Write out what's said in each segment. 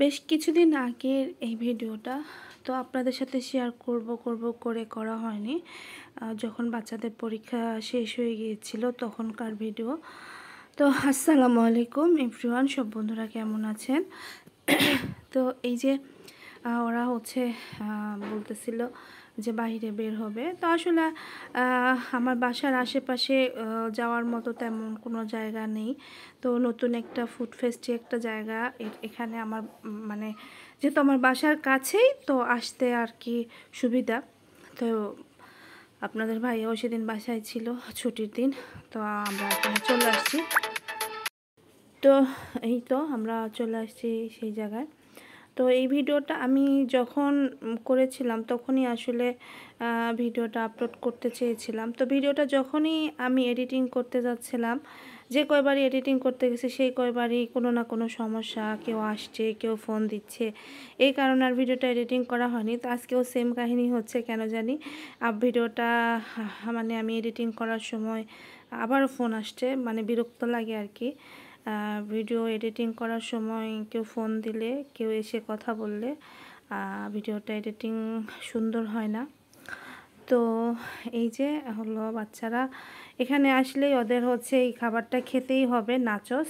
বেশ কিছুদিন আগের এই ভিডিওটা তো আপনাদের সাথে শেয়ার করব করে করা হয়নি। যখন বাচ্চাদের পরীক্ষা শেষ হয়ে গিয়েছিল তখনকার ভিডিও। তো আসসালামু আলাইকুম এভরিওয়ান, সব বন্ধুরা কেমন আছেন? তো এই যে ওরা হচ্ছে বলতেছিল যে বাইরে বের হবে। তো আসলে আমার বাসার আশেপাশে যাওয়ার মতো তেমন কোনো জায়গা নেই। তো নতুন একটা ফুড ফেস্টি একটা জায়গা এখানে আমার মানে যেহেতু আমার বাসার কাছেই তো আসতে আর কি সুবিধা। তো আপনাদের ভাইয়াও সেদিন বাসায় ছিল, ছুটির দিন। তো আমরা এখানে চলে আসছি। তো এই তো আমরা চলে আসছি সেই জায়গায়। তো এই ভিডিওটা আমি যখন করেছিলাম তখনই আসলে ভিডিওটা আপলোড করতে চেয়েছিলাম। তো ভিডিওটা যখনই আমি এডিটিং করতে যাচ্ছিলাম, যে কয়বারই এডিটিং করতে গেছি সেই কয়বারই কোনো না কোনো সমস্যা, কেউ আসছে, কেউ ফোন দিচ্ছে, এই কারণে আর ভিডিওটা এডিটিং করা হয়নি। তো আজকেও সেম কাহিনী হচ্ছে, কেন জানি ভিডিওটা মানে আমি এডিটিং করার সময় আবারও ফোন আসছে, মানে বিরক্ত লাগে আর কি। ভিডিও এডিটিং করার সময় কেউ ফোন দিলে, কেউ এসে কথা বললে ভিডিওটা এডিটিং সুন্দর হয় না। তো এই যে হলো বাচ্চারা এখানে আসলেই ওদের হচ্ছে এই খাবারটা খেতেই হবে, নাচোস।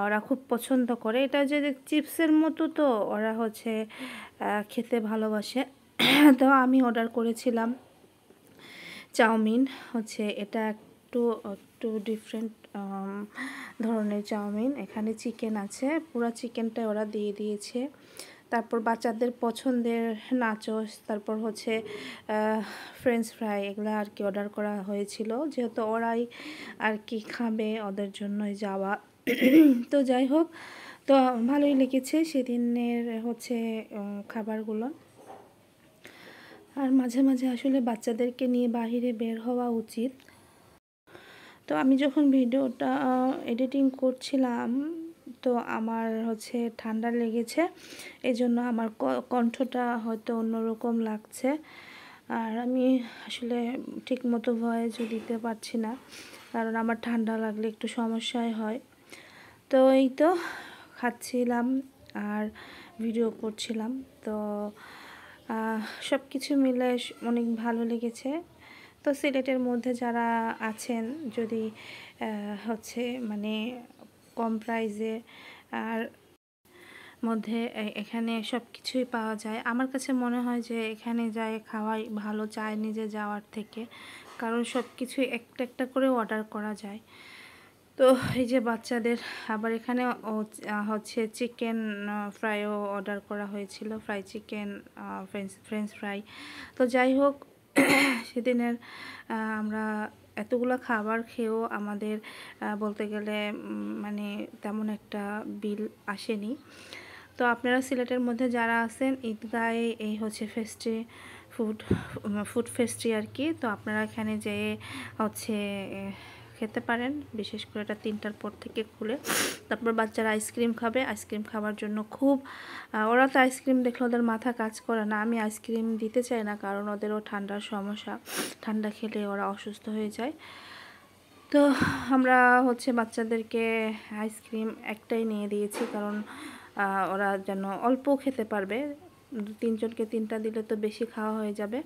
ওরা খুব পছন্দ করে এটা, যে চিপসের মতো, তো ওরা হচ্ছে খেতে ভালোবাসে। তো আমি অর্ডার করেছিলাম চাউমিন, হচ্ছে এটা একটু একটু ডিফারেন্ট ধরনের চাউমিন। এখানে চিকেন আছে, পুরো চিকেনটা ওরা দিয়ে দিয়েছে। তারপর বাচ্চাদের পছন্দের নাচোস, তারপর হচ্ছে ফ্রেঞ্চ ফ্রাই, এগুলো আর কি অর্ডার করা হয়েছিল, যেহেতু ওরাই আর কি খাবে, ওদের জন্যই যাওয়া। তো যাই হোক, তো ভালোই লেগেছে সেদিনের হচ্ছে খাবারগুলো। আর মাঝে মাঝে আসলে বাচ্চাদেরকে নিয়ে বাহিরে বের হওয়া উচিত। তো আমি যখন ভিডিওটা এডিটিং করছিলাম তো আমার হচ্ছে ঠান্ডা লেগেছে, এই জন্য আমার কণ্ঠটা হয়তো অন্যরকম লাগছে। আর আমি আসলে ঠিকমতো ভয়েসও দিতে পারছি না, কারণ আমার ঠান্ডা লাগলে একটু সমস্যাই হয়। তো এই তো খাচ্ছিলাম আর ভিডিও করছিলাম। তো সব কিছু মিলে অনেক ভালো লেগেছে। তো সিলেটের মধ্যে যারা আছেন, যদি হচ্ছে মানে কম প্রাইসে আর মধ্যে এখানে সব কিছুই পাওয়া যায়, আমার কাছে মনে হয় যে এখানে যায় খাওয়াই ভালো, চায় নিজে যাওয়ার থেকে, কারণ সব কিছুই একটা একটা করে অর্ডার করা যায়। তো এই যে বাচ্চাদের আবার এখানে হচ্ছে চিকেন ফ্রাইও অর্ডার করা হয়েছিল, ফ্রাই চিকেন, ফ্রেঞ্চ ফ্রাই। তো যাই হোক, সেদিনের আমরা এতগুলো খাবার খেয়েও আমাদের বলতে গেলে মানে তেমন একটা বিল আসেনি। তো আপনারা সিলেটের মধ্যে যারা আছেন, ঈদগাঁয়ে এই হচ্ছে ফুড ফেস্টি আর কি, তো আপনারা এখানে যেয়ে হচ্ছে খেতে পারেন। বিশেষ করে এটা 3টার পর থেকে খুলে। তারপর বাচ্চারা আইসক্রিম খাবে, আইসক্রিম খাওয়ার জন্য খুব ওরা তো আইসক্রিম দেখলে ওদের মাথা কাজ করে না। আমি আইসক্রিম দিতে চাই না, কারণ ওদেরও ঠান্ডার সমস্যা, ঠান্ডা খেলে ওরা অসুস্থ হয়ে যায়। তো আমরা হচ্ছে বাচ্চাদেরকে আইসক্রিম একটাই নিয়ে দিয়েছি, কারণ ওরা যেন অল্প খেতে পারবে। 3জনকে 3টা দিলে তো বেশি খাওয়া হয়ে যাবে।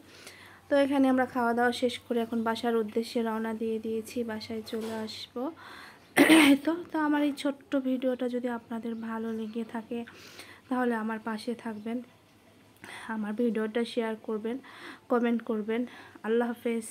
তো এখানে আমরা খাওয়া দাওয়া শেষ করে এখন বাসার উদ্দেশ্যে রওনা দিয়ে দিয়েছি, বাসায় চলে আসবো। তো আমার এই ছোট্ট ভিডিওটা যদি আপনাদের ভালো লেগে থাকে তাহলে আমার পাশে থাকবেন, আমার ভিডিওটা শেয়ার করবেন, কমেন্ট করবেন। আল্লাহ হাফেজ।